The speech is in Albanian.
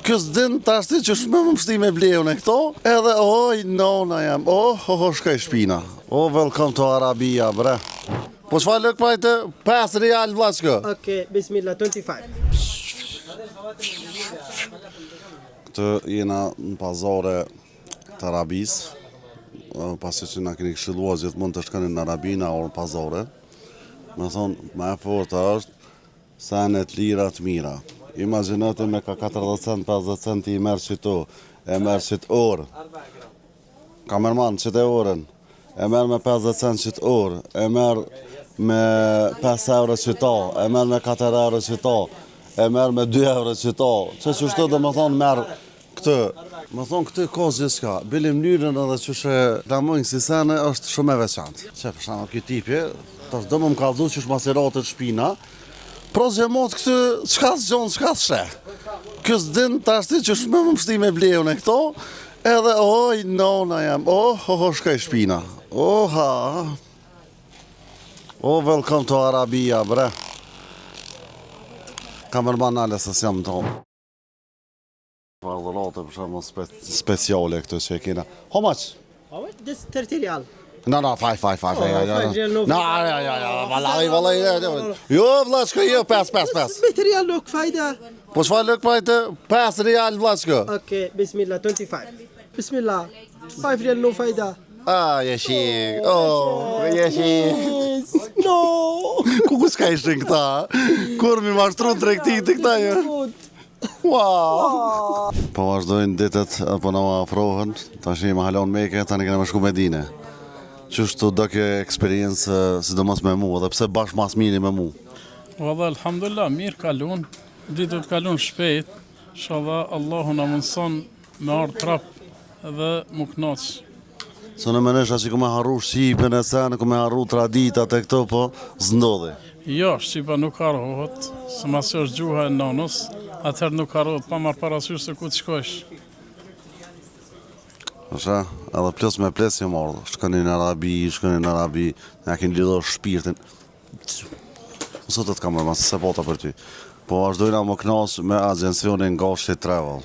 Kësë din të ashti që shme më mështi me bleun e këto, edhe oj, nona jam, shkaj shpina. Welcome to Arabia, bre. Po çfarë lëk pajtë? 5 rial vlaçkë. Okay, bismillah, 25. Këtë jena në pazare të Arabisë, pasi që na keni këshilluar gjithmonë të shkonin në Arabi na orë pazare. Me thonë, më e fortë është senet lira të mira. Imagjinote me ka 40 cent, 50 cent i merë qëtu, e merë qëtë orë. Kamerman, qëtë e orën, e merë me 50 cent qëtë orë, e merë me 5 euro qëta, e merë me 4 euro qëta, e merë me 2 euro qëta. Që shtu dhe më thonë merë këtë. Më thonë këtë ka gjithçka, bili mënyrën edhe që shë lamojnë si sene është shumë e veçantë. Që për shama këtë tipi, do më kallëzu që shmasiratët shpina, pro gjemot këtë, qka së gjonë, qka së shre. Kësë din të ashti që shme më mështi me bleun e këto, edhe oj, nona jam, shkaj shpina. Welcome to Arabia, bre. Kamerman nale se s'jam të homë. Vardhërate për shumë speciale këtë që e kena. How much? How much? This 30 rial. No, 5. Vallahi. Jo, vlaçka, jo, 5. 5 rial nuk fajda. Po çfarë lëk pajtë? 5 rial vlaçka. Okay, bismillah, 25. Bismillah, 5 rial no fajda. Jeshik. Jeshik. No. Ku s'ka ishin këta? Kur mi mashtru tregti të këta jo? Wow. Po vazhdojnë ditët, po na afrohen, tash i halon Mekë, tani kena me shku Medine. Qështu do ke eksperiencë, sidomos me mu, edhe pse bashkë mas miri me mu? Valla, alhamdulillah, mirë kalun, ditët kalun shpejt, shala Allahu na mundson me ardhë trap edhe mu knaqë. Së në menesha që ku me harru Shqipen e sene, ku me harru traditat e këto, po s'ndodhi. Jo, Shqipa nuk harrohet, së masë është gjuha e nonës, atëherë nuk harrohet pa marrë parasysh se ku të shkojsh. Asha, edhe plus me ples jë mordë, shkëni në Arabi, ne keni lidhur shpirtin. Sot të kamerman, se bota për ty. Po vazhdojna më knas me agencionin Gashi Travel.